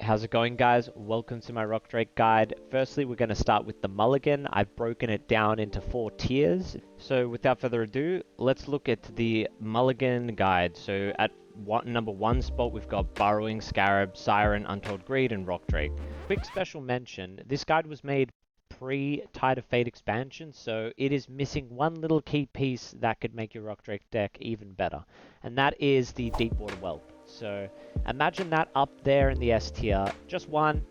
how's it going, guys? Welcome to my Rockdrake guide. Firstly, we're going to start with the Mulligan. I've broken it down into 4 tiers. So without further ado, let's look at the Mulligan guide. So at number 1 spot, we've got Burrowing Scarab, Siren, Untold Greed, and Rockdrake. Quick special mention, this guide was made pre-Tide of Fate expansion, so it is missing one little key piece that could make your Rockdrake deck even better. And that is the Deepwater Whelp. So imagine that up there in the S tier. Just 1.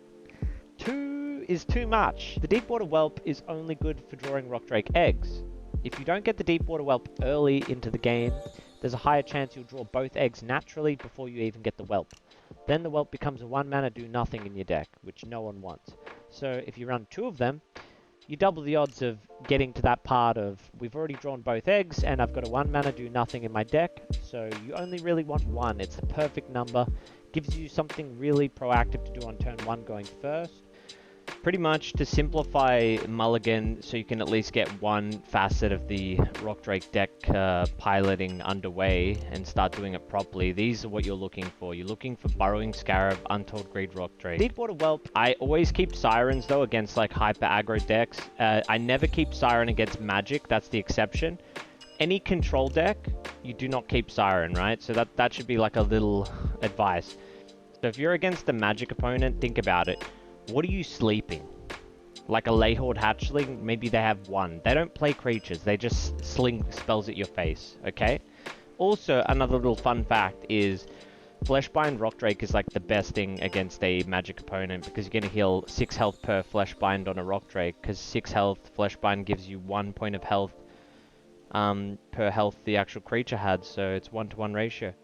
2 is too much. The Deepwater Whelp is only good for drawing Rockdrake eggs. If you don't get the Deepwater Whelp early into the game, there's a higher chance you'll draw both eggs naturally before you even get the Whelp. Then the Whelp becomes a 1-mana do nothing in your deck, which no one wants. So if you run 2 of them, you double the odds of getting to that part of, we've already drawn both eggs, and I've got a 1-mana do nothing in my deck, so you only really want 1. It's the perfect number. Gives you something really proactive to do on turn 1 going first. Pretty much to simplify Mulligan so you can at least get one facet of the Rockdrake deck piloting underway and start doing it properly. These are what you're looking for. You're looking for Burrowing Scarab, Untold Greed, Rockdrake. Deepwater Whelp, I always keep Sirens though against like hyper aggro decks. I never keep Siren against Magic, that's the exception. Any control deck, you do not keep Siren, right? So that should be like a little advice. So if you're against a Magic opponent, think about it. What are you sleeping? Like a Leyhorde Hatchling? Maybe they have 1. They don't play creatures. They just sling spells at your face, okay? Also, another little fun fact is Fleshbind Rockdrake is like the best thing against a Magic opponent because you're going to heal 6 health per Fleshbind on a Rockdrake because 6 health Fleshbind gives you 1 point of health per health the actual creature had, so it's 1-to-1 ratio.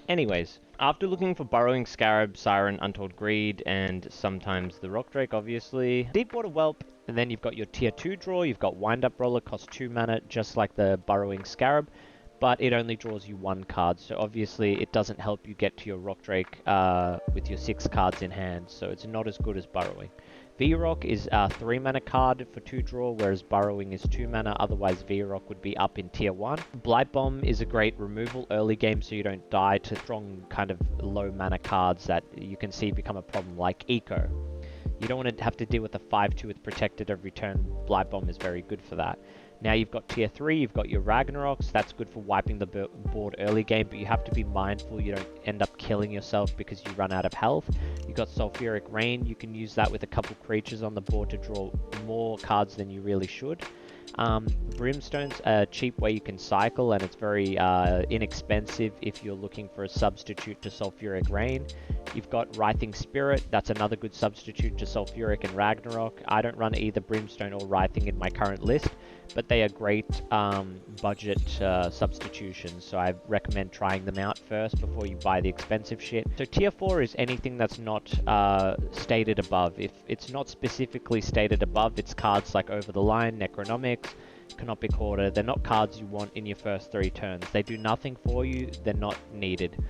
Anyways, after looking for Burrowing Scarab, Siren, Untold Greed, and sometimes the Rockdrake, obviously, Deepwater Whelp, and then you've got your tier 2 draw, you've got Wind Up Roller, costs 2 mana, just like the Burrowing Scarab, but it only draws you 1 card, so obviously it doesn't help you get to your Rockdrake with your 6 cards in hand, so it's not as good as Burrowing. V-Rock is a 3 mana card for 2 draw, whereas Burrowing is 2 mana, otherwise V-Rock would be up in tier 1. Blight Bomb is a great removal early game so you don't die to strong kind of low mana cards that you can see become a problem like Eco. You don't want to have to deal with a 5-2 with protected every turn. Blight Bomb is very good for that. Now you've got tier 3, you've got your Ragnaroks, that's good for wiping the board early game, but you have to be mindful you don't end up killing yourself because you run out of health. You've got Sulfuric Rain, you can use that with a couple creatures on the board to draw more cards than you really should. Brimstone's a cheap way you can cycle and it's very inexpensive if you're looking for a substitute to Sulfuric Rain. You've got Writhing Spirit, that's another good substitute to Sulfuric and Ragnarok. I don't run either Brimstone or Writhing in my current list, but they are great budget substitutions, so I recommend trying them out first before you buy the expensive shit. So tier 4 is anything that's not stated above. If it's not specifically stated above, it's cards like Over the Line, Necronomics, Canopic Hoarder. They're not cards you want in your first 3 turns. They do nothing for you, they're not needed.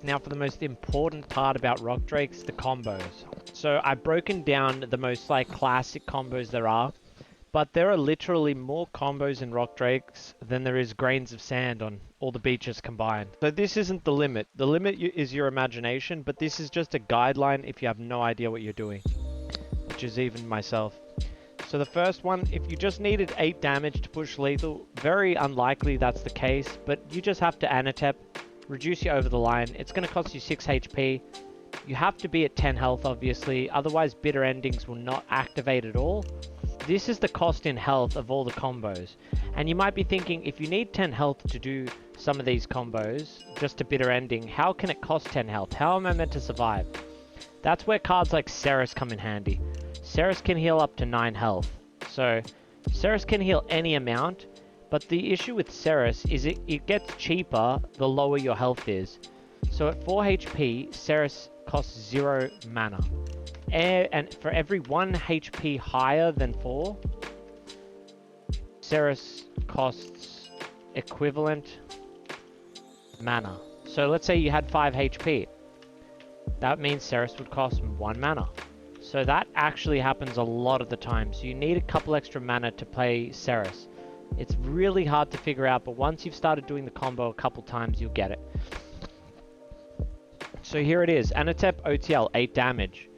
Now for the most important part about Rockdrakes, the combos. So I've broken down the most like classic combos there are, but there are literally more combos in Rockdrakes than there is grains of sand on all the beaches combined. So this isn't the limit. The limit is your imagination, but this is just a guideline if you have no idea what you're doing, which is even myself. So the first one, if you just needed 8 damage to push lethal, very unlikely that's the case, but you just have to Anatep, reduce you over the line. It's going to cost you 6 HP. You have to be at 10 health, obviously, otherwise Bitter Endings will not activate at all. This is the cost in health of all the combos. And you might be thinking, if you need 10 health to do some of these combos, just a Bitter Ending, how can it cost 10 health? How am I meant to survive? That's where cards like Ceres come in handy. Ceres can heal up to 9 health. So, Ceres can heal any amount, but the issue with Ceres is it gets cheaper the lower your health is. So at 4 HP, Ceres costs 0 mana. And for every 1 HP higher than 4, Ceres costs equivalent mana. So let's say you had 5 HP. That means Ceres would cost 1 mana. So that actually happens a lot of the time. So you need a couple extra mana to play Ceres. It's really hard to figure out, but once you've started doing the combo a couple times, you'll get it. So here it is, Anatep OTL, 8 damage.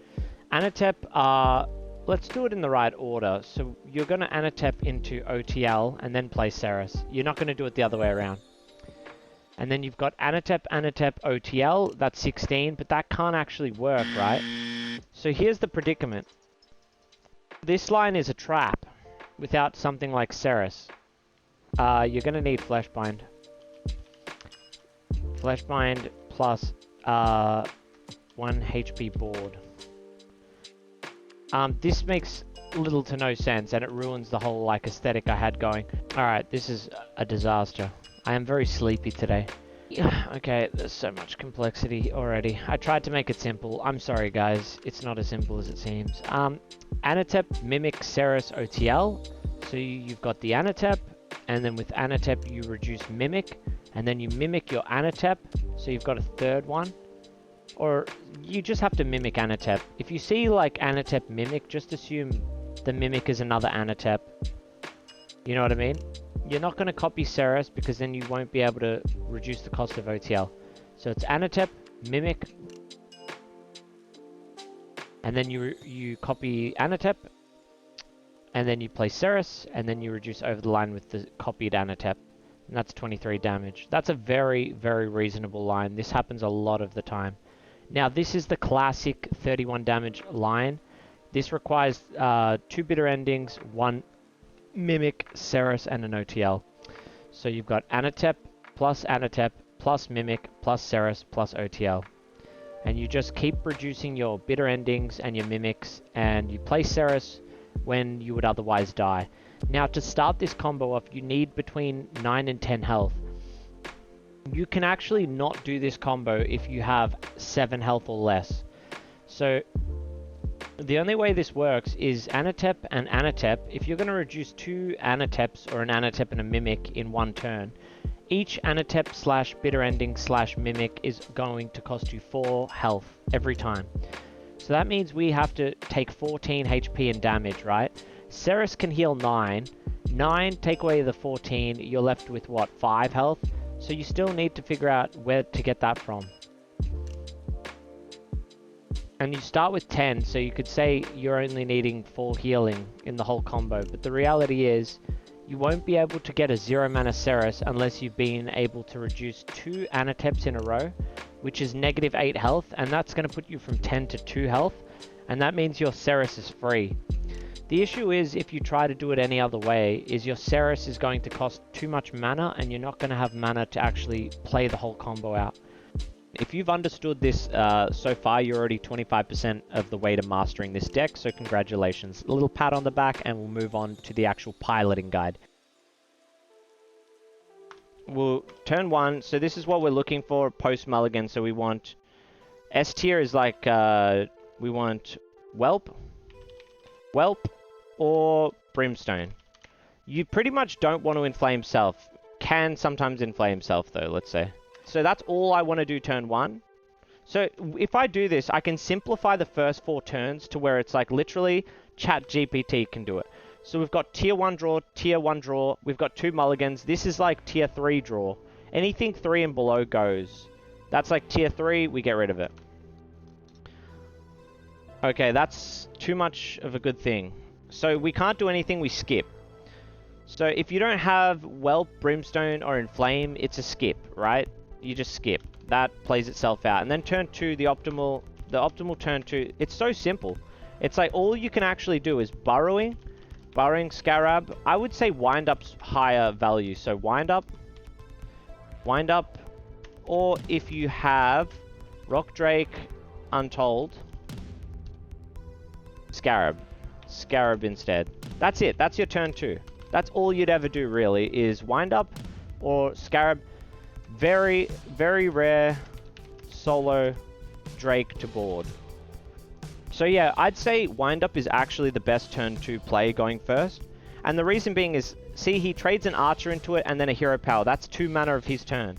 Anatep, let's do it in the right order. So you're going to Anatep into OTL and then play Ceres. You're not going to do it the other way around. And then you've got Anatep, Anatep, OTL, that's 16, but that can't actually work, right? So here's the predicament. This line is a trap without something like Ceres. You're going to need Fleshbind. Fleshbind plus 1 HP board. This makes little to no sense, and it ruins the whole like aesthetic I had going. Alright, this is a disaster. I am very sleepy today. Okay, there's so much complexity already. I tried to make it simple. I'm sorry guys, it's not as simple as it seems. Anatep, Mimic, Ceres, OTL. So you've got the Anatep, and then with Anatep you reduce Mimic, and then you Mimic your Anatep, so you've got a third one. Or you just have to Mimic Anatep. If you see like Anatep Mimic, just assume the Mimic is another Anatep. You know what I mean? You're not going to copy Ceres because then you won't be able to reduce the cost of OTL. So it's Anatep, Mimic, and then you copy Anatep, and then you play Ceres, and then you reduce over the line with the copied Anatep. And that's 23 damage. That's a very, very reasonable line. This happens a lot of the time. Now this is the classic 31 damage line. This requires 2 bitter endings, 1 Mimic, Ceres, and an OTL. So you've got Anatep plus Mimic plus Ceres plus OTL. And you just keep reducing your bitter endings and your Mimics, and you play Ceres when you would otherwise die. Now to start this combo off, you need between 9 and 10 health. You can actually not do this combo if you have 7 health or less. So the only way this works is Anatep and Anatep. If you're going to reduce 2 Anateps or an Anatep and a Mimic in one turn, each Anatep slash bitter ending slash Mimic is going to cost you 4 health every time. So that means we have to take 14 HP in damage, right? Ceres can heal 9. 9, take away the 14, you're left with what, 5 health? So you still need to figure out where to get that from. And you start with 10, so you could say you're only needing 4 healing in the whole combo. But the reality is, you won't be able to get a 0 mana Ceres unless you've been able to reduce 2 Anateps in a row, which is negative 8 health, and that's going to put you from 10 to 2 health, and that means your Ceres is free. The issue is, if you try to do it any other way, is your Ceres is going to cost too much mana, and you're not going to have mana to actually play the whole combo out. If you've understood this so far, you're already 25% of the way to mastering this deck, so congratulations. A little pat on the back, and we'll move on to the actual piloting guide. We'll turn 1, so this is what we're looking for post Mulligan. So we want S tier is like we want Whelp, or Brimstone. You pretty much don't want to inflame self. Can sometimes inflame self though, let's say. So that's all I want to do turn 1. So if I do this, I can simplify the first 4 turns to where it's like literally ChatGPT can do it. So we've got tier 1 draw, tier 1 draw. We've got 2 mulligans. This is like tier 3 draw. Anything 3 and below goes. That's like tier 3, we get rid of it. Okay, that's too much of a good thing. So we can't do anything, we skip. So if you don't have Whelp, Brimstone, or Inflame, it's a skip, right? You just skip. That plays itself out. And then turn 2, the optimal turn 2, it's so simple. It's like all you can actually do is burrowing Scarab. I would say wind up's higher value. So wind up, or if you have Rockdrake, Untold, Scarab instead. That's it. That's your turn 2. That's all you'd ever do really, is wind up or Scarab. Very, very rare solo Drake to board. So yeah, I'd say wind up is actually the best turn 2 play going first. And the reason being is, see, he trades an archer into it and then a hero power. That's 2 mana of his turn.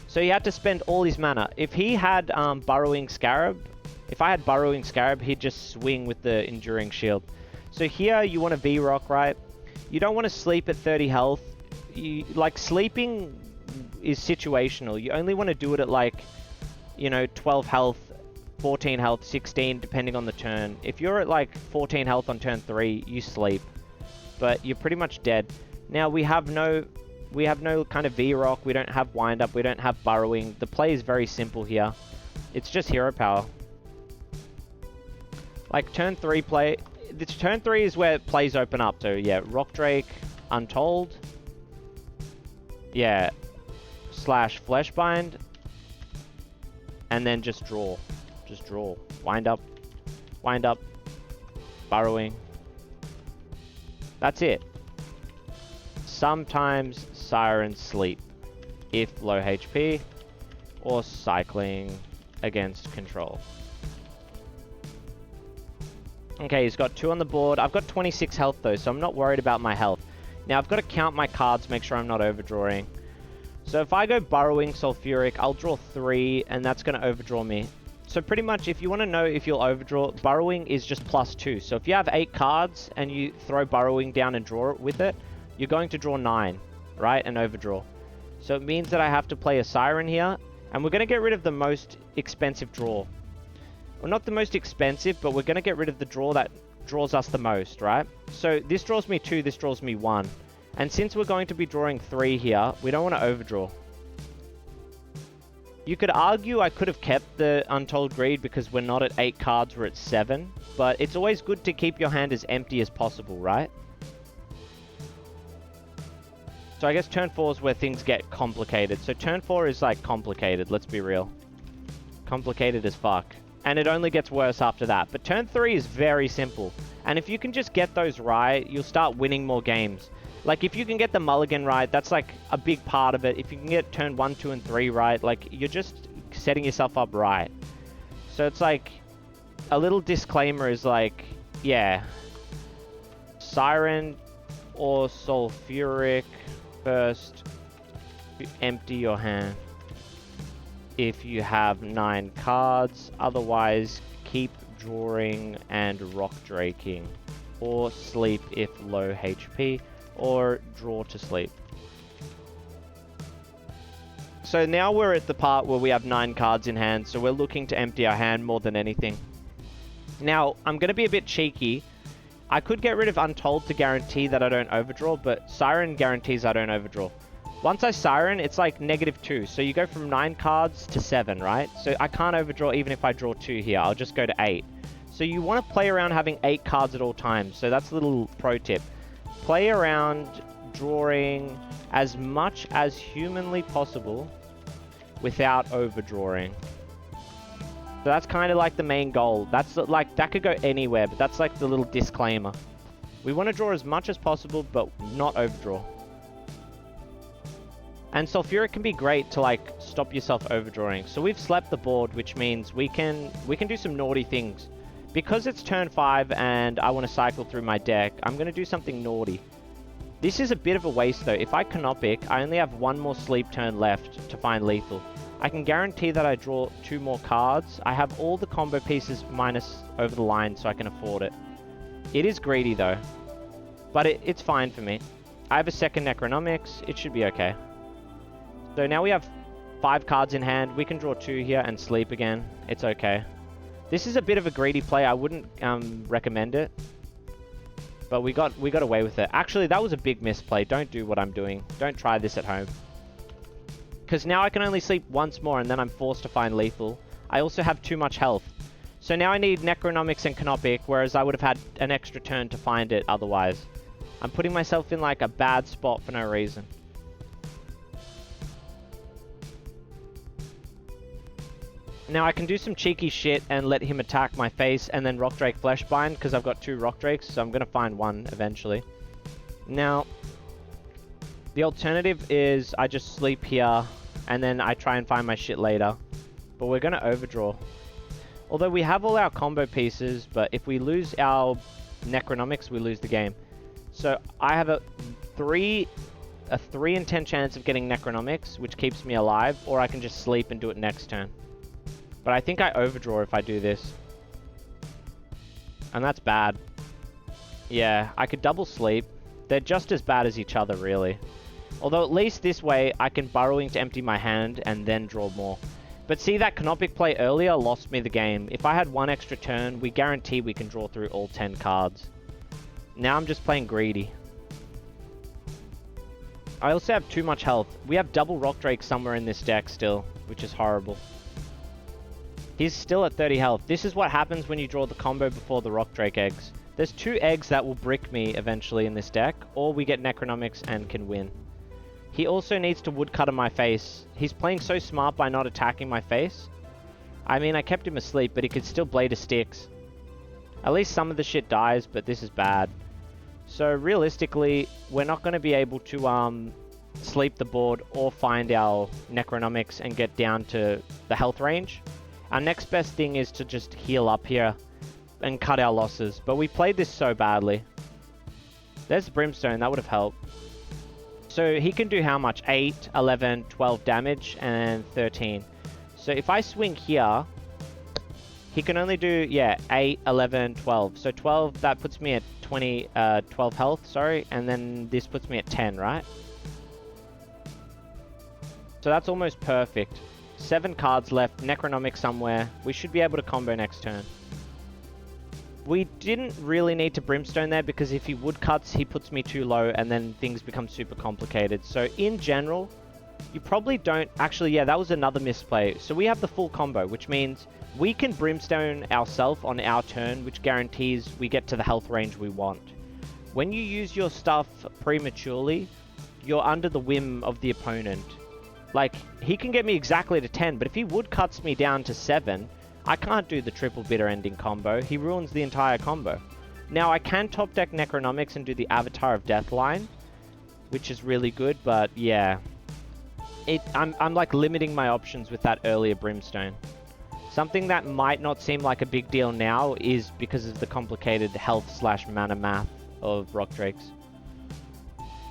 So he had to spend all his mana. If he had burrowing Scarab, if I had burrowing Scarab, he'd just swing with the enduring shield. So here you want to V-Rock, right? You don't want to sleep at 30 health. Like sleeping is situational. You only want to do it at like you know, 12 health, 14 health, 16, depending on the turn. If you're at like 14 health on turn 3, you sleep, but you're pretty much dead. Now we have no kind of V-Rock, we don't have wind-up, we don't have burrowing. The play is very simple here. It's just hero power. Like turn 3 play, turn 3 is where plays open up. So yeah, Rockdrake, Untold, yeah, slash Fleshbind, and then just draw. Just draw. Wind up, burrowing. That's it. Sometimes Siren Sleep if low HP, or cycling against control. Okay, he's got 2 on the board. I've got 26 health though, so I'm not worried about my health. Now I've got to count my cards, make sure I'm not overdrawing. So if I go Burrowing Sulfuric, I'll draw 3, and that's going to overdraw me. So pretty much, if you want to know if you'll overdraw, Burrowing is just +2. So if you have 8 cards, and you throw Burrowing down and draw it with it, you're going to draw 9, right? And overdraw. So it means that I have to play a Siren here, and we're going to get rid of the most expensive draw. Well, not the most expensive, but we're going to get rid of the draw that draws us the most, right? So this draws me 2, this draws me 1. And since we're going to be drawing 3 here, we don't want to overdraw. You could argue I could have kept the Untold Greed because we're not at 8 cards, we're at 7. But it's always good to keep your hand as empty as possible, right? So I guess turn 4 is where things get complicated. So turn 4 is like complicated, let's be real. Complicated as fuck. And it only gets worse after that. But turn 3 is very simple. And if you can just get those right, you'll start winning more games. Like, if you can get the Mulligan right, that's like a big part of it. If you can get turn 1, 2, and 3 right, like, you're just setting yourself up right. So it's like, a little disclaimer is like, yeah, Siren or Sulfuric first, empty your hand if you have 9 cards. Otherwise, keep drawing and Rockdraking, or sleep if low HP, or draw to sleep. So now we're at the part where we have 9 cards in hand, so we're looking to empty our hand more than anything. Now, I'm going to be a bit cheeky. I could get rid of Untold to guarantee that I don't overdraw, but Siren guarantees I don't overdraw. Once I Siren, it's like -2, so you go from 9 cards to 7, right? So I can't overdraw even if I draw 2 here, I'll just go to 8. So you want to play around having 8 cards at all times, so that's a little pro tip. Play around drawing as much as humanly possible without overdrawing. So that's kind of like the main goal. That's like, that could go anywhere, but that's like the little disclaimer. We want to draw as much as possible, but not overdraw. And Sulfuric can be great to like stop yourself overdrawing. So we've slept the board, which means we can do some naughty things. Because it's turn 5 and I want to cycle through my deck, I'm going to do something naughty. This is a bit of a waste though. If I Canopic, I only have 1 more sleep turn left to find lethal. I can guarantee that I draw 2 more cards. I have all the combo pieces minus over the line, so I can afford it. It is greedy though, but it's fine for me. I have a second Necronomics, it should be okay. So now we have 5 cards in hand. We can draw 2 here and sleep again. It's okay. This is a bit of a greedy play. I wouldn't recommend it, but we got away with it. Actually, that was a big misplay. Don't do what I'm doing. Don't try this at home. Because now I can only sleep once more, and then I'm forced to find lethal. I also have too much health. So now I need Necronomics and Canopic, whereas I would have had an extra turn to find it otherwise. I'm putting myself in like a bad spot for no reason. Now I can do some cheeky shit and let him attack my face and then Rockdrake Fleshbind, because I've got 2 Rockdrakes, so I'm going to find one eventually. Now, the alternative is I just sleep here and then I try and find my shit later. But we're going to overdraw. Although we have all our combo pieces, but if we lose our Necronomics, we lose the game. So I have a 3 in 10 chance of getting Necronomics, which keeps me alive, or I can just sleep and do it next turn. But I think I overdraw if I do this. And that's bad. Yeah, I could double sleep. They're just as bad as each other, really. Although at least this way, I can Burrowing to empty my hand and then draw more. But see, that Canopic play earlier lost me the game. If I had one extra turn, we guarantee we can draw through all 10 cards. Now I'm just playing greedy. I also have too much health. We have double Rockdrake somewhere in this deck still, which is horrible. He's still at 30 health. This is what happens when you draw the combo before the Rockdrake eggs. There's 2 eggs that will brick me eventually in this deck, or we get Necronomics and can win. He also needs to woodcutter my face. He's playing so smart by not attacking my face. I mean, I kept him asleep, but he could still Blade of Sticks. At least some of the shit dies, but this is bad. So realistically, we're not going to be able to sleep the board or find our Necronomics and get down to the health range. Our next best thing is to just heal up here and cut our losses. But we played this so badly. There's Brimstone, that would have helped. So he can do how much? 8, 11, 12 damage and 13. So if I swing here, he can only do, yeah, 8, 11, 12. So 12, that puts me at 12 health, sorry. And then this puts me at 10, right? So that's almost perfect. 7 cards left, Necronomic somewhere. We should be able to combo next turn. We didn't really need to Brimstone there because if he woodcuts, he puts me too low and then things become super complicated. So in general, you probably don't... Actually, yeah, that was another misplay. So we have the full combo, which means we can Brimstone ourselves on our turn, which guarantees we get to the health range we want. When you use your stuff prematurely, you're under the whim of the opponent. Like, he can get me exactly to 10, but if he woodcuts me down to 7... I can't do the triple bitter ending combo. He ruins the entire combo. Now, I can top deck Necronomics and do the Avatar of Death line, which is really good, but yeah. I'm like limiting my options with that earlier Brimstone. Something that might not seem like a big deal now is because of the complicated health/mana math of Rockdrakes.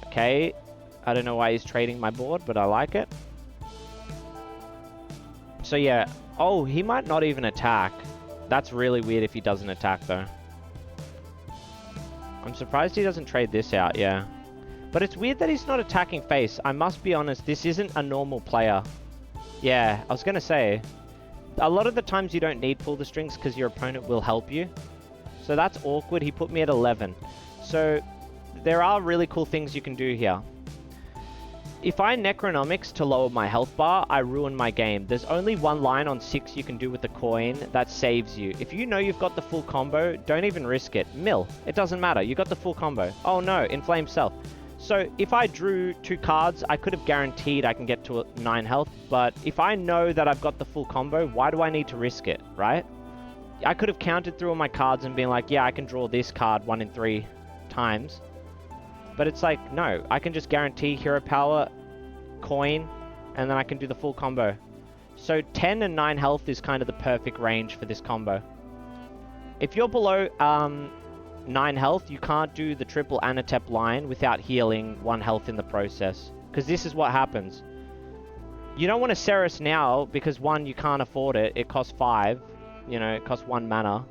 Okay, I don't know why he's trading my board, but I like it. So yeah. Oh, he might not even attack. That's really weird if he doesn't attack, though. I'm surprised he doesn't trade this out, yeah. But it's weird that he's not attacking face. I must be honest, this isn't a normal player. Yeah, I was going to say, a lot of the times you don't need pull the strings because your opponent will help you. So that's awkward. He put me at 11. So there are really cool things you can do here. If I Necronomics to lower my health bar, I ruin my game. There's only one line on 6 you can do with the coin that saves you. If you know you've got the full combo, don't even risk it. Mill. It doesn't matter. You got the full combo. Oh no, Inflame Self. So if I drew 2 cards, I could have guaranteed I can get to 9 health. But if I know that I've got the full combo, why do I need to risk it, right? I could have counted through all my cards and been like, yeah, I can draw this card 1 in 3 times. But it's like, no, I can just guarantee hero power, coin, and then I can do the full combo. So 10 and 9 health is kind of the perfect range for this combo. If you're below 9 health, you can't do the triple Anatep line without healing 1 health in the process. Because this is what happens. You don't want to Ceres now because 1, you can't afford it. It costs 5. You know, it costs 1 mana.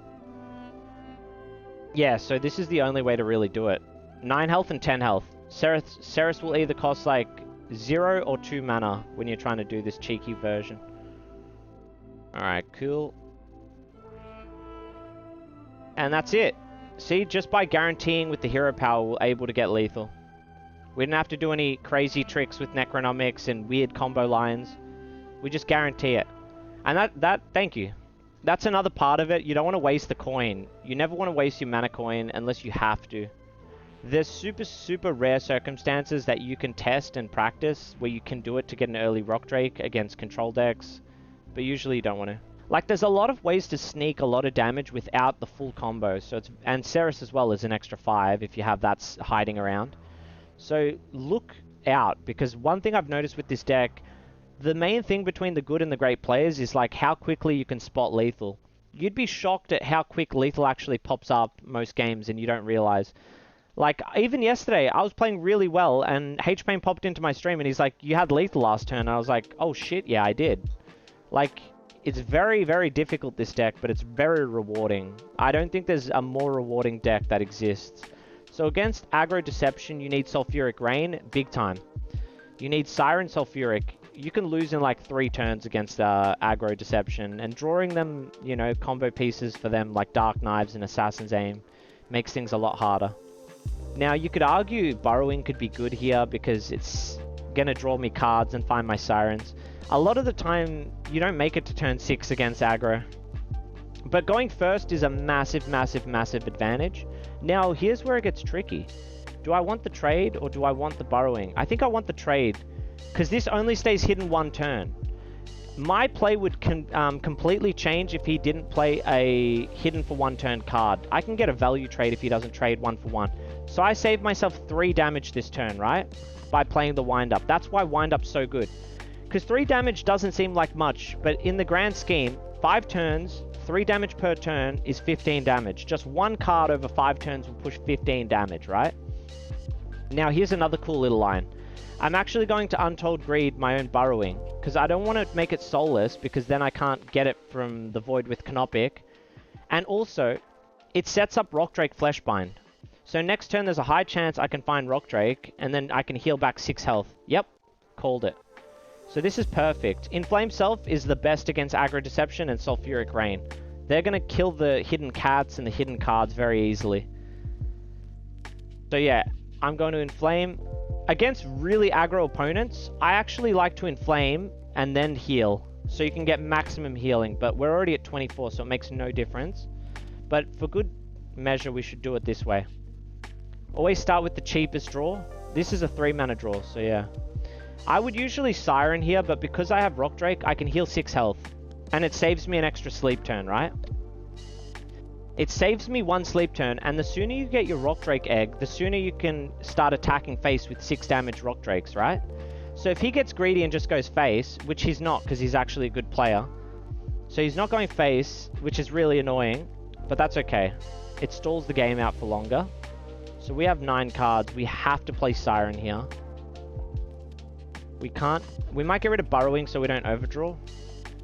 Yeah, so this is the only way to really do it. 9 health and 10 health. Ceres will either cost like 0 or 2 mana when you're trying to do this cheeky version. Alright, cool. And that's it. See, just by guaranteeing with the hero power, we're able to get lethal. We didn't have to do any crazy tricks with Necronomics and weird combo lines. We just guarantee it. And thank you. That's another part of it. You don't want to waste the coin. You never want to waste your mana coin unless you have to. There's super rare circumstances that you can test and practice where you can do it to get an early Rockdrake against control decks, but usually you don't want to. Like, there's a lot of ways to sneak a lot of damage without the full combo, so it's, and Ceres as well is an extra 5 if you have that hiding around. So look out, because one thing I've noticed with this deck, the main thing between the good and the great players is like how quickly you can spot lethal. You'd be shocked at how quick lethal actually pops up most games and you don't realize. Like, even yesterday, I was playing really well, and H-Pain popped into my stream, and he's like, you had lethal last turn. And I was like, oh shit, yeah, I did. Like, it's very difficult, this deck, but it's very rewarding. I don't think there's a more rewarding deck that exists. So against Aggro Deception, you need Sulfuric Rain, big time. You need Siren Sulfuric, you can lose in like 3 turns against aggro deception, and drawing them, you know, combo pieces for them like Dark Knives and Assassin's Aim makes things a lot harder. Now you could argue burrowing could be good here because it's gonna draw me cards and find my sirens. A lot of the time you don't make it to turn 6 against aggro. But going first is a massive, massive, massive advantage. Now here's where it gets tricky. Do I want the trade or do I want the burrowing? I think I want the trade because this only stays hidden 1 turn. My play would completely change if he didn't play a hidden for 1 turn card. I can get a value trade if he doesn't trade 1 for 1. So I saved myself 3 damage this turn, right? By playing the wind up. That's why wind up's so good. Because 3 damage doesn't seem like much, but in the grand scheme, 5 turns, 3 damage per turn is 15 damage. Just 1 card over 5 turns will push 15 damage, right? Now here's another cool little line. I'm actually going to Untold Greed my own burrowing, because I don't want to make it soulless, because then I can't get it from the Void with Canopic. And also, it sets up Rockdrake Fleshbind. So next turn there's a high chance I can find Rockdrake, and then I can heal back 6 health. Yep, called it. So this is perfect. Inflame Self is the best against Aggro Deception and Sulfuric Rain. They're going to kill the hidden cats and the hidden cards very easily. So yeah, I'm going to Inflame. Against really aggro opponents, I actually like to Inflame and then heal. So you can get maximum healing, but we're already at 24, so it makes no difference. But for good measure, we should do it this way. Always start with the cheapest draw. This is a 3-mana draw, so yeah. I would usually Siren here, but because I have Rockdrake, I can heal 6 health. And it saves me an extra sleep turn, right? It saves me 1 sleep turn, and the sooner you get your Rockdrake egg, the sooner you can start attacking face with 6 damage Rockdrakes, right? So if he gets greedy and just goes face, which he's not because he's actually a good player. So he's not going face, which is really annoying, but that's okay. It stalls the game out for longer. So we have 9 cards. We have to play Siren here. We can't... We might get rid of Burrowing so we don't overdraw.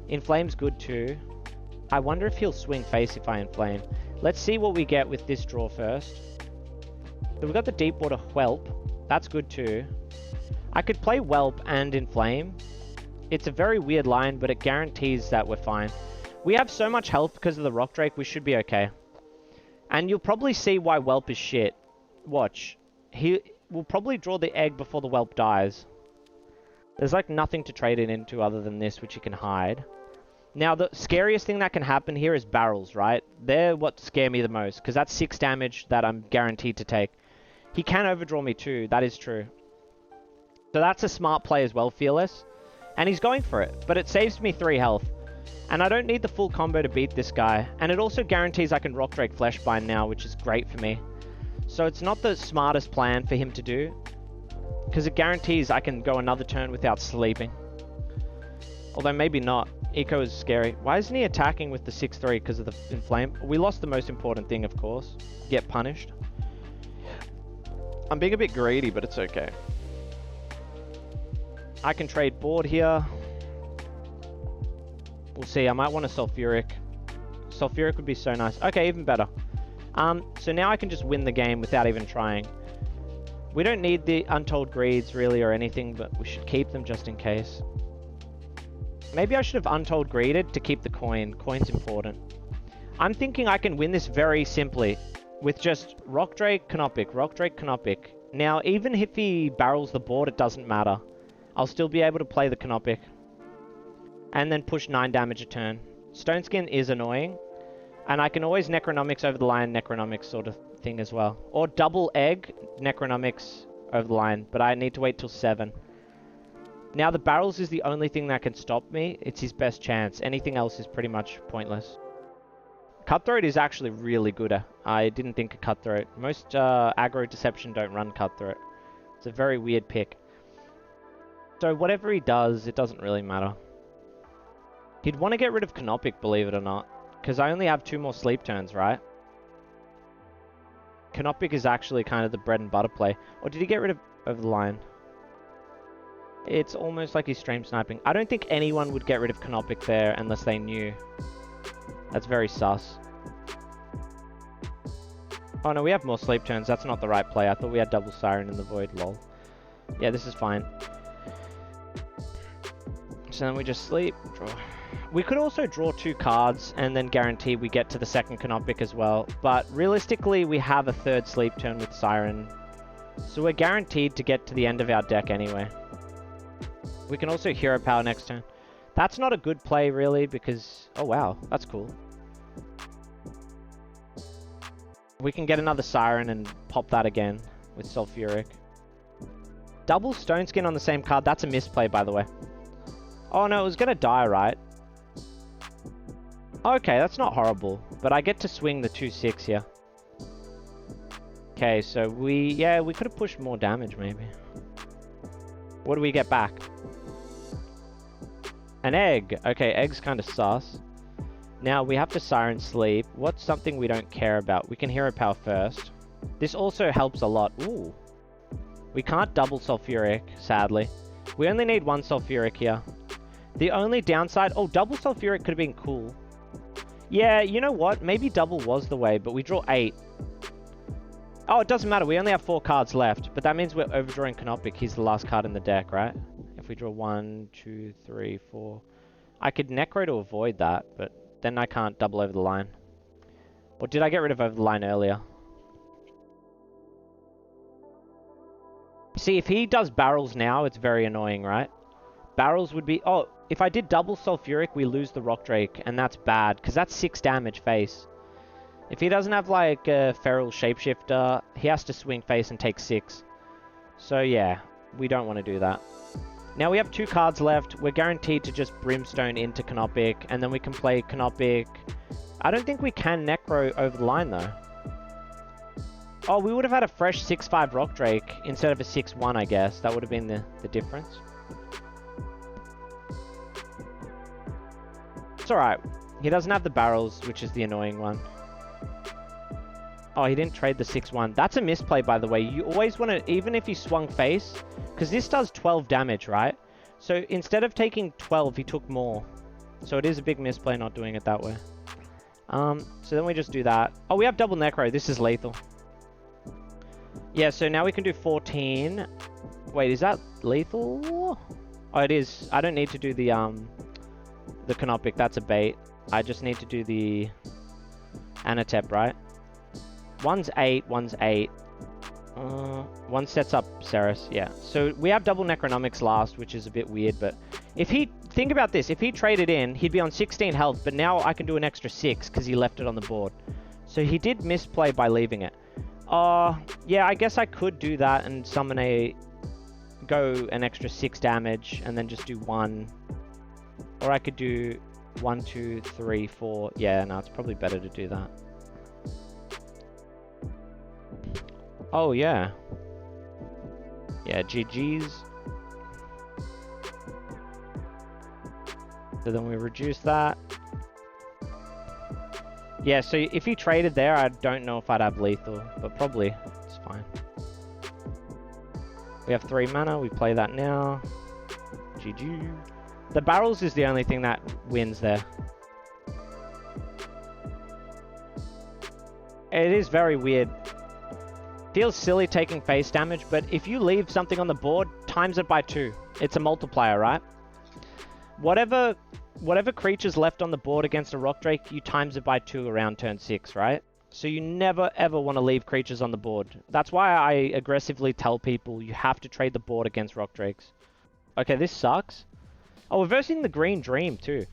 Inflame's good too. I wonder if he'll swing face if I Inflame. Let's see what we get with this draw first. So we've got the Deepwater Whelp. That's good too. I could play Whelp and Inflame. It's a very weird line, but it guarantees that we're fine. We have so much health because of the Rockdrake, we should be okay. And you'll probably see why Whelp is shit. Watch. He will probably draw the egg before the Whelp dies. There's like nothing to trade it into other than this, which you can hide. Now, the scariest thing that can happen here is barrels, right? They're what scare me the most, because that's 6 damage that I'm guaranteed to take. He can overdraw me too, that is true. So that's a smart play as well, Fearless. And he's going for it, but it saves me 3 health. And I don't need the full combo to beat this guy. And it also guarantees I can Rockdrake Fleshbind now, which is great for me. So it's not the smartest plan for him to do, because it guarantees I can go another turn without sleeping. Although maybe not. Eco is scary. Why isn't he attacking with the 6-3 because of the Inflame? We lost the most important thing, of course. Get punished. I'm being a bit greedy, but it's okay. I can trade board here. We'll see. I might want a Sulfuric. Sulfuric would be so nice. Okay, even better. So now I can just win the game without even trying. We don't need the Untold Greeds really or anything, but we should keep them just in case. Maybe I should have Untold Greeded to keep the coin. Coin's important. I'm thinking I can win this very simply with just Rockdrake, Canopic, Rockdrake, Canopic. Now, even if he barrels the board, it doesn't matter. I'll still be able to play the Canopic. And then push 9 damage a turn. Stone Skin is annoying. And I can always Necronomics over the line, Necronomics sort of thing as well. Or double egg, Necronomics over the line. But I need to wait till 7. Now the barrels is the only thing that can stop me. It's his best chance. Anything else is pretty much pointless. Cutthroat is actually really good. I didn't think of Cutthroat. Most aggro deception don't run Cutthroat. It's a very weird pick. So whatever he does, it doesn't really matter. He'd want to get rid of Canopic, believe it or not. Because I only have 2 more sleep turns, right? Canopic is actually kind of the bread and butter play. Or did he get rid of over the line? It's almost like he's stream sniping. I don't think anyone would get rid of Canopic there unless they knew. That's very sus. Oh no, we have more sleep turns. That's not the right play. I thought we had double Siren in the Void, lol. Yeah, this is fine. So then we just sleep, draw. We could also draw 2 cards and then guarantee we get to the second Canopic as well. But realistically, we have a 3rd sleep turn with Siren. So we're guaranteed to get to the end of our deck anyway. We can also Hero Power next turn. That's not a good play really because... Oh wow, that's cool. We can get another Siren and pop that again with Sulfuric. Double Stone Skin on the same card. That's a misplay, by the way. Oh no, it was gonna die, right? Okay, that's not horrible. But I get to swing the 2/6 here. Okay, so we could have pushed more damage, maybe. What do we get back? An egg. Okay, egg's kind of sus. Now, we have to Siren Sleep. What's something we don't care about? We can Hero Power first. This also helps a lot. Ooh. We can't double Sulfuric, sadly. We only need 1 Sulfuric here. The only downside... Oh, double Sulfuric could have been cool. Yeah, you know what? Maybe double was the way, but we draw 8. Oh, it doesn't matter. We only have 4 cards left, but that means we're overdrawing Canopic. He's the last card in the deck, right? If we draw 1, 2, 3, 4... I could Necro to avoid that, but then I can't double over the line. Or did I get rid of over the line earlier? See, if he does barrels now, it's very annoying, right? Barrels would be... Oh, if I did double Sulfuric, we lose the Rockdrake, and that's bad, because that's 6 damage face. If he doesn't have, like, a Feral Shapeshifter, he has to swing face and take 6. So, yeah, we don't want to do that. Now we have 2 cards left. We're guaranteed to just Brimstone into Canopic, and then we can play Canopic. I don't think we can Necro over the line, though. Oh, we would have had a fresh 6/5 Rockdrake instead of a 6/1, I guess. That would have been the difference. It's alright. He doesn't have the barrels, which is the annoying one. Oh, he didn't trade the 6/1. That's a misplay, by the way. You always want to, even if he swung face, because this does 12 damage, right? So instead of taking 12, he took more. So it is a big misplay not doing it that way. So then we just do that. Oh, we have double Necro. This is lethal. Yeah, so now we can do 14. Wait, is that lethal? Oh, it is. I don't need to do the Canopic. That's a bait. I just need to do the Anatep, right? One's 8, one's 8. One sets up Ceres, yeah. So we have double Necronomics last, which is a bit weird, but if he... Think about this. If he traded in, he'd be on 16 health, but now I can do an extra 6 because he left it on the board. So he did misplay by leaving it. Yeah, I guess I could do that and summon a... Go an extra 6 damage and then just do 1. Or I could do 1, 2, 3, 4. Yeah, no, it's probably better to do that. Oh, yeah. Yeah, GG's. So then we reduce that. Yeah, so if he traded there, I don't know if I'd have lethal, but probably it's fine. We have 3 mana, we play that now. GG. The barrels is the only thing that wins there. It is very weird. Feels silly taking face damage, but if you leave something on the board, times it by 2. It's a multiplier, right? Whatever creature's left on the board against a Rockdrake, you times it by 2 around turn 6, right? So you never ever want to leave creatures on the board. That's why I aggressively tell people you have to trade the board against Rockdrakes. Okay, this sucks. Oh, we're versing the Green Dream too.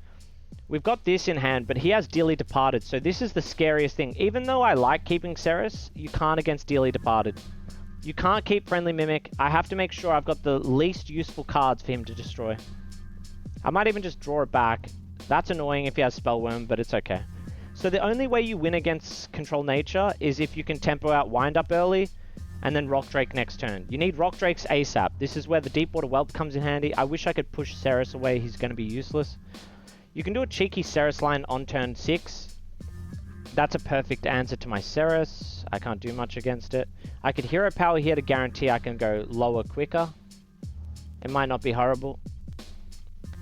We've got this in hand, but he has Dearly Departed, so this is the scariest thing. Even though I like keeping Ceres, you can't against Dearly Departed. You can't keep Friendly Mimic. I have to make sure I've got the least useful cards for him to destroy. I might even just draw it back. That's annoying if he has Spellworm, but it's okay. So the only way you win against Control Nature is if you can tempo out Wind Up early, and then Rockdrake next turn. You need Rockdrakes ASAP. This is where the Deepwater Whelp comes in handy. I wish I could push Ceres away. He's going to be useless. You can do a cheeky Ceres line on turn 6. That's a perfect answer to my Ceres. I can't do much against it. I could Hero Power here to guarantee I can go lower quicker. It might not be horrible.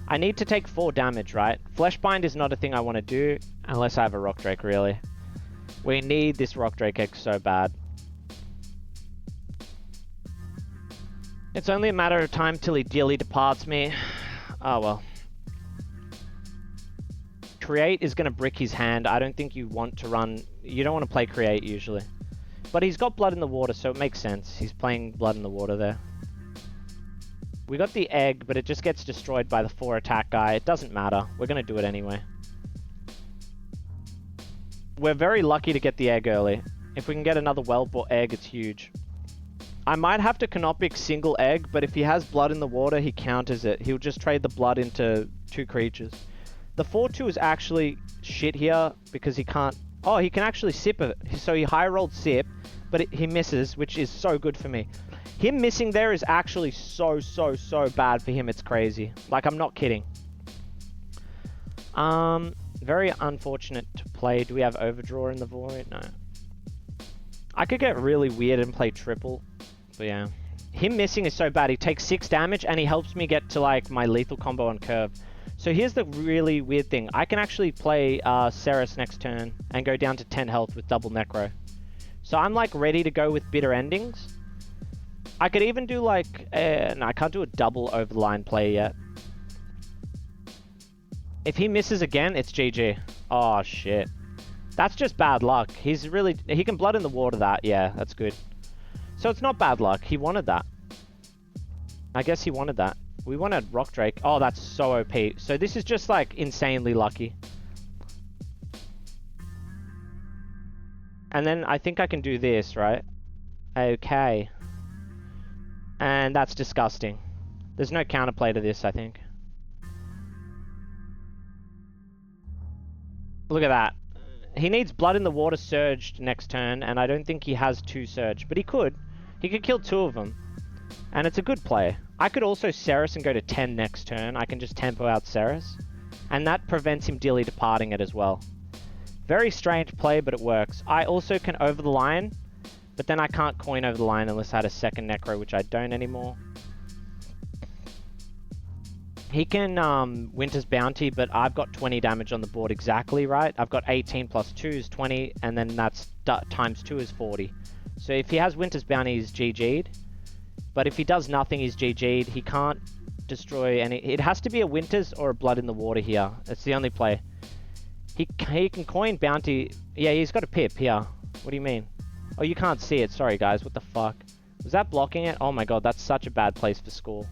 I need to take 4 damage, right? Fleshbind is not a thing I want to do, unless I have a Rockdrake, really. We need this Rockdrake egg so bad. It's only a matter of time till he dearly departs me. Oh well. Create is going to brick his hand. I don't think you want to run... You don't want to play Create usually. But he's got Blood in the Water, so it makes sense. He's playing Blood in the Water there. We got the egg, but it just gets destroyed by the 4 attack guy. It doesn't matter. We're going to do it anyway. We're very lucky to get the egg early. If we can get another whelp or egg, it's huge. I might have to Canopic single egg, but if he has Blood in the Water, he counters it. He'll just trade the blood into 2 creatures. The 4-2 is actually shit here because he can't... Oh, he can actually sip it. So he high rolled sip, but he misses, which is so good for me. Him missing there is actually so bad for him. It's crazy. Like, I'm not kidding. Very unfortunate to play. Do we have Overdraw in the Void? No. I could get really weird and play triple. But yeah. Him missing is so bad. He takes 6 damage and he helps me get to like my lethal combo on curve. So here's the really weird thing. I can actually play Ceres next turn and go down to 10 health with double Necro. So I'm like ready to go with bitter endings. I could even do like... no, I can't do a double over the line play yet. If he misses again, it's GG. Oh shit. That's just bad luck. He's really... He can Blood in the Water that. Yeah, that's good. So it's not bad luck. He wanted that. I guess he wanted that. We wanted Rockdrake. Oh, that's so OP. So this is just like insanely lucky. And then I think I can do this, right? Okay. And that's disgusting. There's no counterplay to this, I think. Look at that. He needs Blood in the Water surged next turn, and I don't think he has 2 surge, but he could. He could kill 2 of them. And it's a good play. I could also Ceres and go to 10 next turn. I can just tempo out Ceres. And that prevents him dilly departing it as well. Very strange play, but it works. I also can over the line, but then I can't coin over the line unless I had a second Necro, which I don't anymore. He can Winter's Bounty, but I've got 20 damage on the board exactly, right? I've got 18 plus 2 is 20, and then that's times 2 is 40. So if he has Winter's Bounty, he's GG'd. But if he does nothing, he's GG'd. He can't destroy any... It has to be a Winter's or a Blood in the Water here. That's the only play. He can coin Bounty... Yeah, he's got a pip here. What do you mean? Oh, you can't see it. Sorry, guys. What the fuck? Was that blocking it? Oh my god, that's such a bad place for score.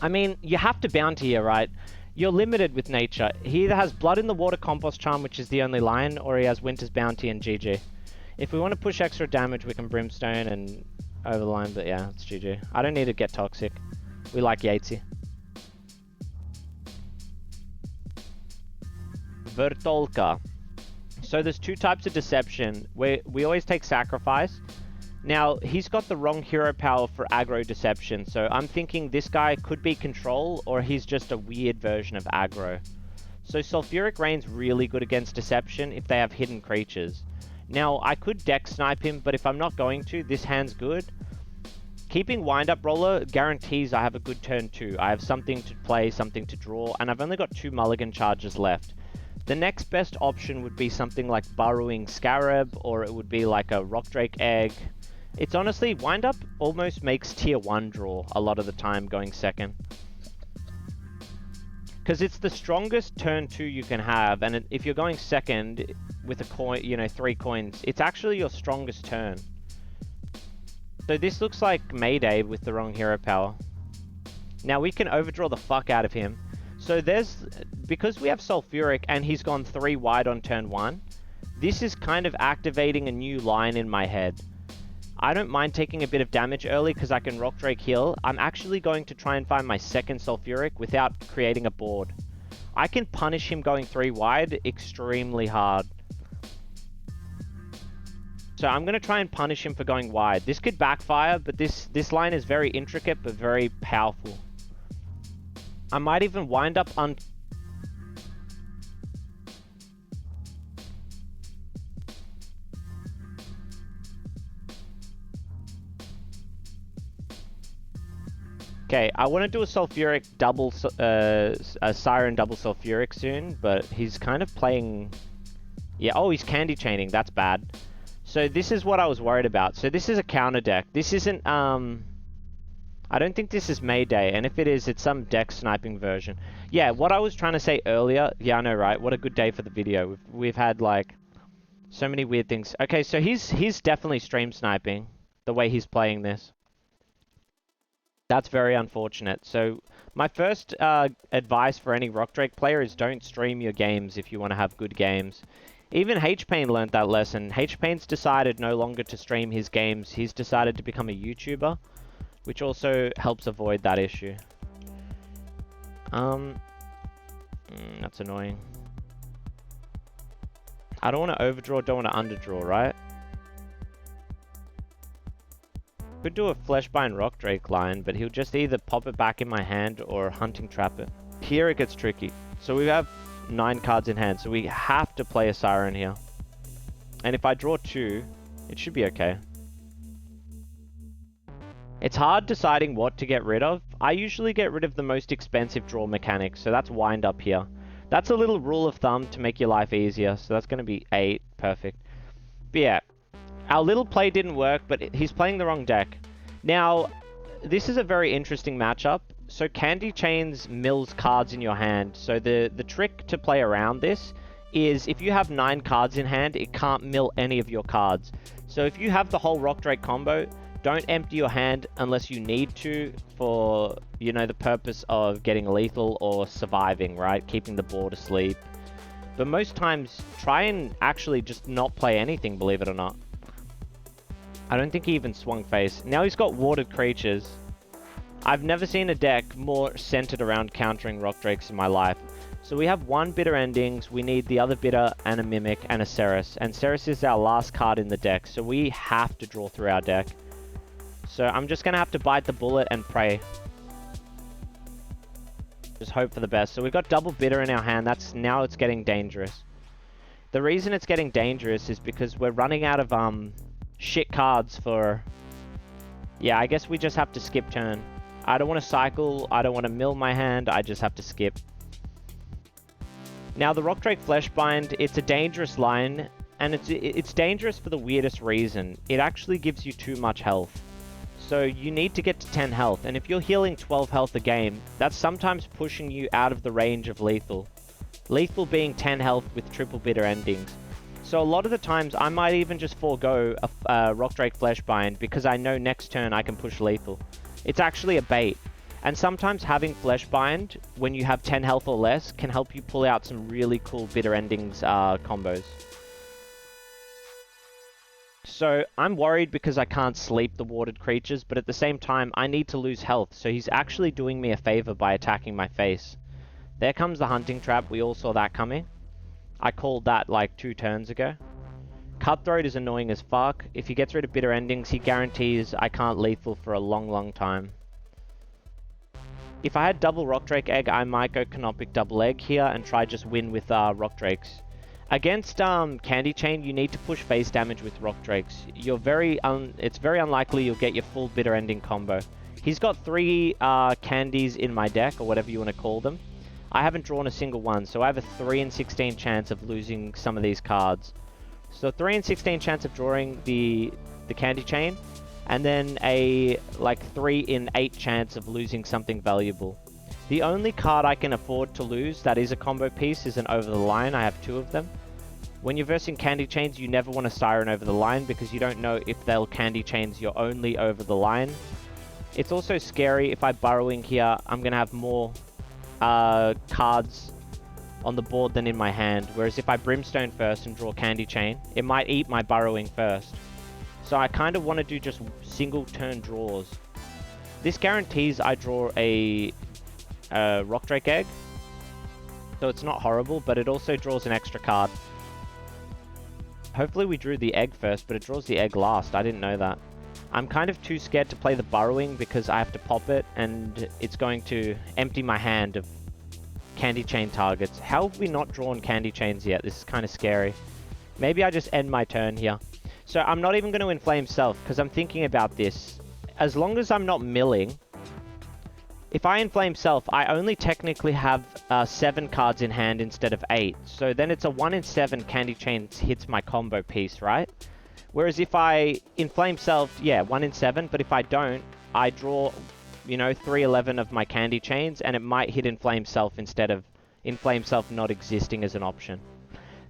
I mean, you have to Bounty here, right? You're limited with nature. He either has Blood in the Water Compost Charm, which is the only line, or he has Winter's Bounty and GG. If we want to push extra damage, we can Brimstone and over the line, but yeah, it's GG. I don't need to get toxic. We like Yatesy. Vertolka. So there's 2 types of deception. We always take sacrifice. Now, he's got the wrong hero power for aggro deception, so I'm thinking this guy could be control, or he's just a weird version of aggro. So Sulfuric Rain's really good against deception if they have hidden creatures. Now, I could deck snipe him, but if I'm not going to, this hand's good. Keeping Wind Up Roller guarantees I have a good turn 2. I have something to play, something to draw, and I've only got 2 Mulligan charges left. The next best option would be something like Burrowing Scarab, or it would be like a Rockdrake Egg. It's honestly, Wind Up almost makes tier 1 draw a lot of the time going second. Because it's the strongest turn 2 you can have, and if you're going second with a coin, you know, 3 coins, it's actually your strongest turn. So this looks like Mayday with the wrong hero power. Now we can overdraw the fuck out of him. So because we have Sulfuric and he's gone 3 wide on turn 1, this is kind of activating a new line in my head. I don't mind taking a bit of damage early because I can Rockdrake heal. I'm actually going to try and find my second Sulfuric without creating a board. I can punish him going 3 wide extremely hard. So I'm going to try and punish him for going wide. This could backfire, but this line is very intricate but very powerful. I might even wind up Okay, I want to do a Sulfuric double, a Siren double Sulfuric soon, but he's kind of playing... Yeah, oh, he's Candy Chaining, that's bad. So this is what I was worried about. So this is a counter deck. This isn't, I don't think this is Mayday, and if it is, it's some deck sniping version. Yeah, what I was trying to say earlier, yeah, I know, right? What a good day for the video. We've had, like, so many weird things. Okay, so he's definitely stream sniping, the way he's playing this. That's very unfortunate. So, my first advice for any Rockdrake player is don't stream your games if you want to have good games. Even H-Pain learned that lesson. H-Pain's decided no longer to stream his games. He's decided to become a YouTuber, which also helps avoid that issue. That's annoying. I don't want to overdraw, don't want to underdraw, right? Could do a Fleshbind Rockdrake line, but he'll just either pop it back in my hand or hunting trap it. Here it gets tricky. So we have 9 cards in hand, so we have to play a Siren here. And if I draw 2, it should be okay. It's hard deciding what to get rid of. I usually get rid of the most expensive draw mechanics, so that's Wind Up here. That's a little rule of thumb to make your life easier, so that's going to be 8, perfect. But yeah, our little play didn't work, but he's playing the wrong deck. Now, this is a very interesting matchup. So Candy Chains mills cards in your hand, so the trick to play around this is if you have 9 cards in hand, it can't mill any of your cards. So if you have the whole Rockdrake combo, don't empty your hand unless you need to for, you know, the purpose of getting lethal or surviving, right? Keeping the board asleep. But most times, try and actually just not play anything, believe it or not. I don't think he even swung face. Now he's got Warded Creatures. I've never seen a deck more centered around countering Rockdrakes in my life. So we have 1 Bitter Endings, we need the other Bitter and a Mimic and a Ceres. And Ceres is our last card in the deck, so we have to draw through our deck. So I'm just going to have to bite the bullet and pray. Just hope for the best. So we've got double Bitter in our hand. Now it's getting dangerous. The reason it's getting dangerous is because we're running out of shit cards for... Yeah, I guess we just have to skip turn. I don't want to cycle. I don't want to mill my hand. I just have to skip. Now the Rockdrake Fleshbind, it's a dangerous line. And it's dangerous for the weirdest reason. It actually gives you too much health. So you need to get to 10 health, and if you're healing 12 health a game, that's sometimes pushing you out of the range of lethal. Lethal being 10 health with triple Bitter Endings. So a lot of the times, I might even just forego a Rockdrake Fleshbind because I know next turn I can push lethal. It's actually a bait. And sometimes having Fleshbind, when you have 10 health or less, can help you pull out some really cool Bitter Endings combos. So I'm worried because I can't sleep the Warded Creatures, but at the same time, I need to lose health, so he's actually doing me a favor by attacking my face. There comes the Hunting Trap, we all saw that coming. I called that like 2 turns ago. Cutthroat is annoying as fuck. If he gets rid of Bitter Endings, he guarantees I can't lethal for a long, long time. If I had double Rockdrake Egg, I might go Canopic Double Egg here and try just win with Rockdrakes. Against Candy Chain, you need to push face damage with Rockdrakes. It's very unlikely you'll get your full Bitter Ending combo. He's got 3 candies in my deck, or whatever you want to call them. I haven't drawn a single one, so I have a 3 in 16 chance of losing some of these cards. So 3 in 16 chance of drawing the Candy Chain, and then a like 3 in 8 chance of losing something valuable. The only card I can afford to lose that is a combo piece is an Over the Line. I have 2 of them. When you're versing Candy Chains, you never want to Siren Over the Line because you don't know if they'll Candy Chains your only Over the Line. It's also scary. If I Burrowing here, I'm going to have more cards on the board than in my hand. Whereas if I Brimstone first and draw Candy Chain, it might eat my Burrowing first. So I kind of want to do just single turn draws. This guarantees I draw a Rockdrake Egg, so it's not horrible, but it also draws an extra card. Hopefully we drew the egg first, but it draws the egg last. I didn't know that. I'm kind of too scared to play the Burrowing because I have to pop it, and it's going to empty my hand of Candy Chain targets. How have we not drawn Candy Chains yet? This is kind of scary. Maybe I just end my turn here. So I'm not even going to Inflame Self, because I'm thinking about this. As long as I'm not milling, if I Inflame Self, I only technically have 7 cards in hand instead of 8. So then it's a 1 in 7 Candy Chains hits my combo piece, right? Whereas if I Inflame Self, yeah, 1 in 7. But if I don't, I draw you know, 311 of my candy chains, and it might hit Inflame Self instead of Inflame Self not existing as an option.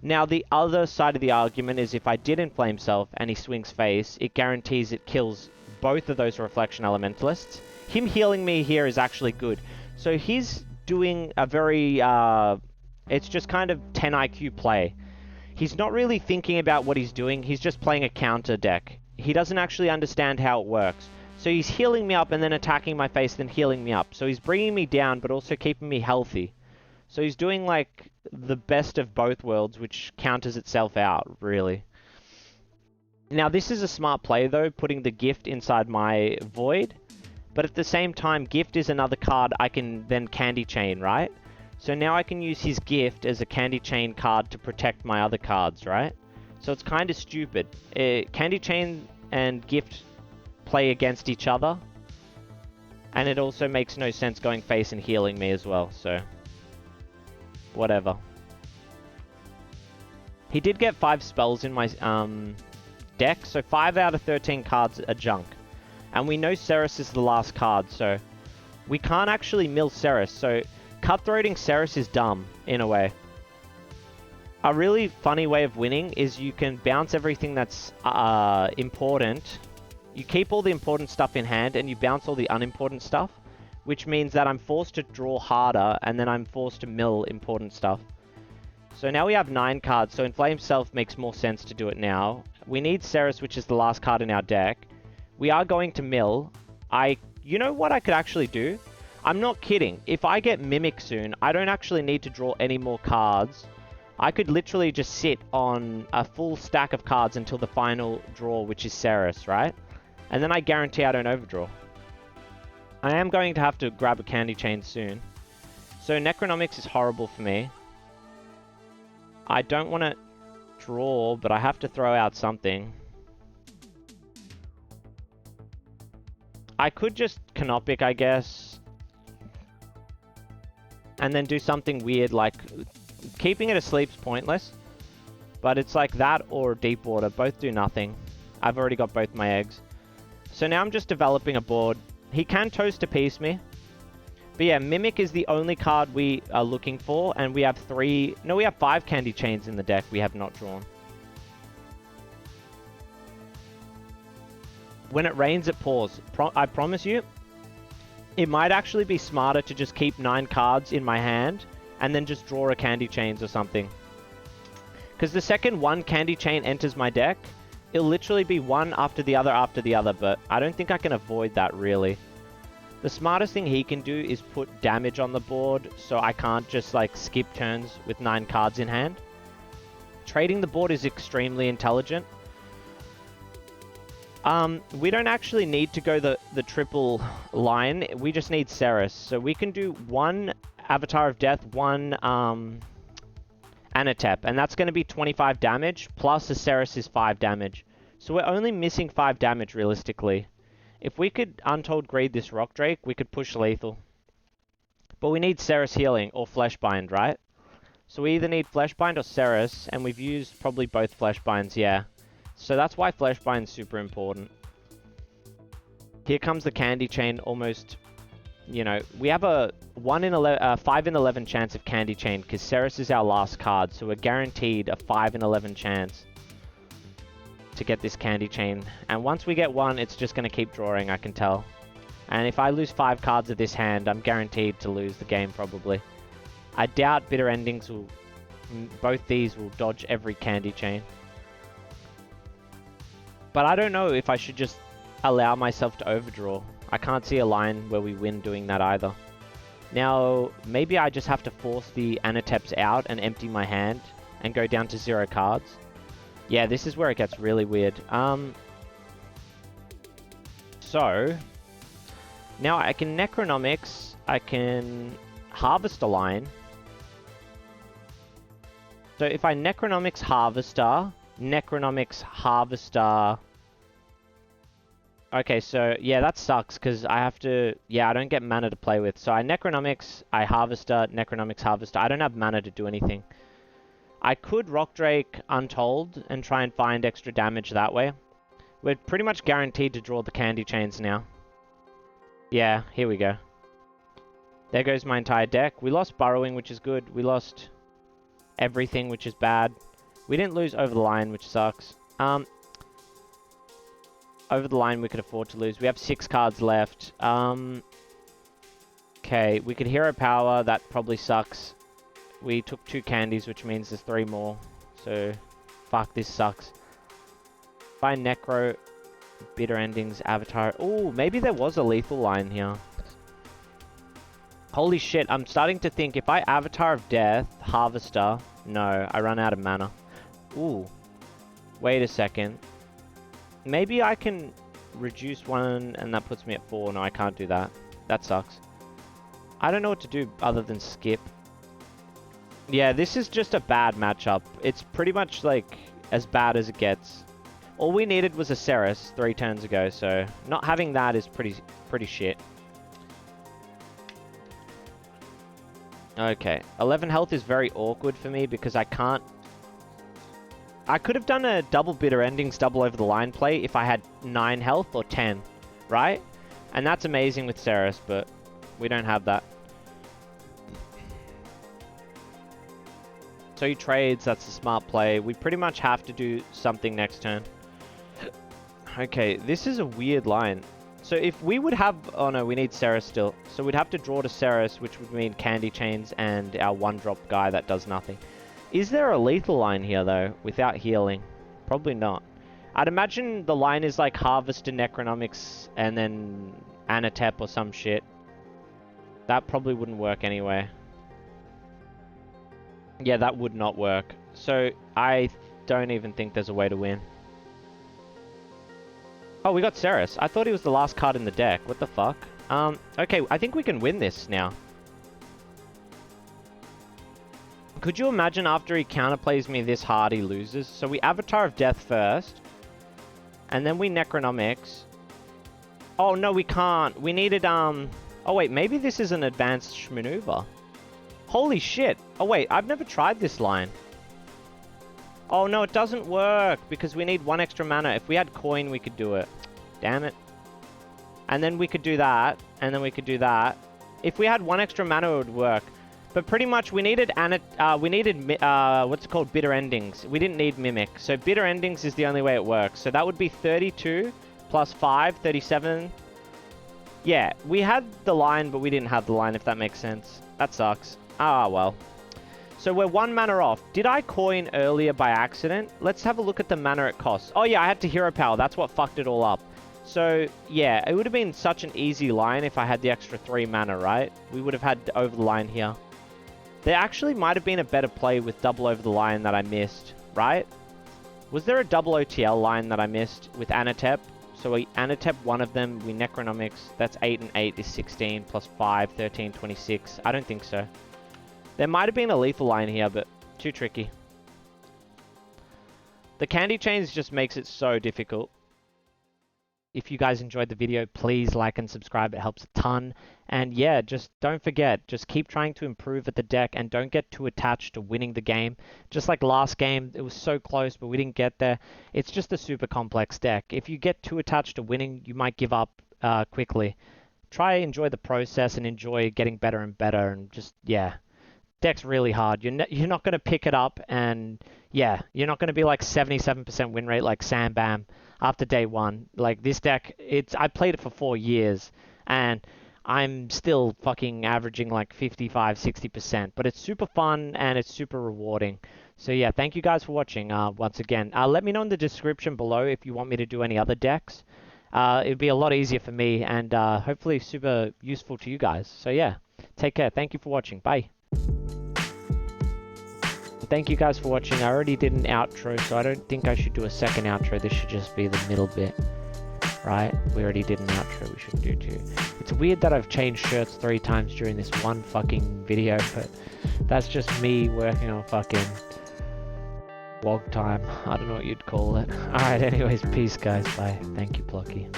Now, the other side of the argument is if I did Inflame Self and he swings face, it guarantees it kills both of those Reflection Elementalists. Him healing me here is actually good. So he's doing a very, it's just kind of 10 IQ play. He's not really thinking about what he's doing, he's just playing a counter deck. He doesn't actually understand how it works. So he's healing me up and then attacking my face, then healing me up. So he's bringing me down, but also keeping me healthy. So he's doing like the best of both worlds, which counters itself out, really. Now this is a smart play though, putting the gift inside my void. But at the same time, gift is another card I can then candy chain, right? So now I can use his gift as a candy chain card to protect my other cards, right? So it's kind of stupid. Candy chain and gift play against each other. And it also makes no sense going face and healing me as well, so whatever. He did get 5 spells in my deck, so 5 out of 13 cards are junk. And we know Ceres is the last card, so we can't actually mill Ceres, so cutthroating Ceres is dumb, in a way. A really funny way of winning is you can bounce everything that's important. You keep all the important stuff in hand, and you bounce all the unimportant stuff, which means that I'm forced to draw harder, and then I'm forced to mill important stuff. So now we have 9 cards, so Inflame Self makes more sense to do it now. We need Ceres, which is the last card in our deck. We are going to mill. You know what I could actually do? I'm not kidding. If I get Mimic soon, I don't actually need to draw any more cards. I could literally just sit on a full stack of cards until the final draw, which is Ceres, right? And then I guarantee I don't overdraw. I am going to have to grab a candy chain soon. So Necronomics is horrible for me. I don't want to draw, but I have to throw out something. I could just Canopic, I guess. And then do something weird like... Keeping it asleep's pointless. But it's like that or Deep Water. Both do nothing. I've already got both my eggs. So now I'm just developing a board. He can Toast to Piece me. But yeah, Mimic is the only card we are looking for. And we have 3... No, we have 5 candy chains in the deck we have not drawn. When it rains, it pours. I promise you, it might actually be smarter to just keep 9 cards in my hand and then just draw a candy chains or something. Because the second one candy chain enters my deck, it'll literally be one after the other, but I don't think I can avoid that really. The smartest thing he can do is put damage on the board so I can't just like skip turns with 9 cards in hand. Trading the board is extremely intelligent. We don't actually need to go the triple line. We just need Ceres. So we can do 1 Avatar of Death, 1 Anatep. And that's going to be 25 damage, plus the Ceres is 5 damage. So we're only missing 5 damage realistically. If we could Untold Greed this Rockdrake, we could push lethal. But we need Ceres healing or Fleshbind, right? So we either need Fleshbind or Ceres, and we've used probably both Fleshbinds, yeah. So that's why Fleshbind's super important. Here comes the candy chain, almost, you know, we have a 5 in 11 chance of candy chain because Ceres is our last card, so we're guaranteed a 5 in 11 chance to get this candy chain. And once we get one, it's just going to keep drawing, I can tell. And if I lose 5 cards of this hand, I'm guaranteed to lose the game probably. I doubt Bitter Endings will, both these will dodge every candy chain. But I don't know if I should just allow myself to overdraw. I can't see a line where we win doing that either. Now, maybe I just have to force the Anateps out and empty my hand and go down to 0 cards. Yeah, this is where it gets really weird. So, now I can Necronomics, I can Harvest a line. So if I Necronomics Harvester... Necronomics Harvester. Okay, so yeah, that sucks because I have to... Yeah, I don't get mana to play with. So I Necronomics, I Harvester, Necronomics Harvester. I don't have mana to do anything. I could Rockdrake Untold and try and find extra damage that way. We're pretty much guaranteed to draw the candy chains now. Yeah, here we go. There goes my entire deck. We lost Burrowing, which is good. We lost everything, which is bad. We didn't lose Over the Line, which sucks. Over the Line, we could afford to lose. We have 6 cards left. Okay, we could Hero Power. That probably sucks. We took 2 candies, which means there's 3 more. So, fuck, this sucks. By Necro, Bitter Endings, Avatar. Oh, maybe there was a lethal line here. Holy shit, I'm starting to think if I Avatar of Death, Harvester... No, I run out of mana. Ooh. Wait a second. Maybe I can reduce 1 and that puts me at 4. No, I can't do that. That sucks. I don't know what to do other than skip. Yeah, this is just a bad matchup. It's pretty much like as bad as it gets. All we needed was a Ceres 3 turns ago, so not having that is pretty shit. Okay, 11 health is very awkward for me because I can't... I could have done a double Bitter Endings, double Over the Line play if I had 9 health or 10, right? And that's amazing with Ceres, but we don't have that. So he trades, that's a smart play. We pretty much have to do something next turn. Okay, this is a weird line. So if we would have... Oh no, we need Ceres still. So we'd have to draw to Ceres, which would mean Candy Chains and our 1-drop guy that does nothing. Is there a lethal line here though, without healing? Probably not. I'd imagine the line is like Harvest to Necronomics and then Anatep or some shit. That probably wouldn't work anyway. Yeah, that would not work. So I don't even think there's a way to win. Oh, we got Ceres. I thought he was the last card in the deck. What the fuck? Okay, I think we can win this now. Could you imagine after he counterplays me this hard, he loses? So we Avatar of Death first. And then we Necronomics. Oh, no, we can't. We needed, Oh, wait, maybe this is an advanced maneuver. Holy shit. Oh, wait, I've never tried this line. Oh, no, it doesn't work because we need 1 extra mana. If we had coin, we could do it. Damn it. And then we could do that. And then we could do that. If we had 1 extra mana, it would work. But pretty much, we needed, what's it called? Bitter Endings. We didn't need Mimic. So Bitter Endings is the only way it works. So that would be 32 plus 5, 37. Yeah, we had the line, but we didn't have the line, if that makes sense. That sucks. Ah, well. So we're 1 mana off. Did I coin earlier by accident? Let's have a look at the mana it costs. Oh yeah, I had to Hero Power. That's what fucked it all up. So yeah, it would have been such an easy line if I had the extra 3 mana, right? We would have had Over the Line here. There actually might have been a better play with double Over the Line that I missed, right? Was there a double OTL line that I missed with Anatep? So we Anatep one of them, we Necronomics. That's 8 and 8 is 16 plus 5, 13, 26. I don't think so. There might have been a lethal line here, but too tricky. The Candy Chains just makes it so difficult. If you guys enjoyed the video, please like and subscribe. It helps a ton. And yeah, just don't forget, just keep trying to improve at the deck and don't get too attached to winning the game. Just like last game, it was so close, but we didn't get there. It's just a super complex deck. If you get too attached to winning, you might give up quickly. Try enjoy the process and enjoy getting better and better and just, yeah. Deck's really hard. You're not going to pick it up and, yeah, you're not going to be like 77% win rate like Sam Bam after day 1. Like this deck, I played it for 4 years and I'm still fucking averaging like 55, 60%, but it's super fun and it's super rewarding. So yeah, thank you guys for watching once again. Let me know in the description below if you want me to do any other decks. It'd be a lot easier for me and hopefully super useful to you guys. So yeah, take care. Thank you for watching. Bye. Thank you guys for watching. I already did an outro, so I don't think I should do a second outro. This should just be the middle bit, right? We already did an outro. We should do 2. It's weird that I've changed shirts 3 times during this one fucking video, but that's just me working on fucking vlog time. I don't know what you'd call it. Alright, anyways, peace guys. Bye. Thank you, Ploki.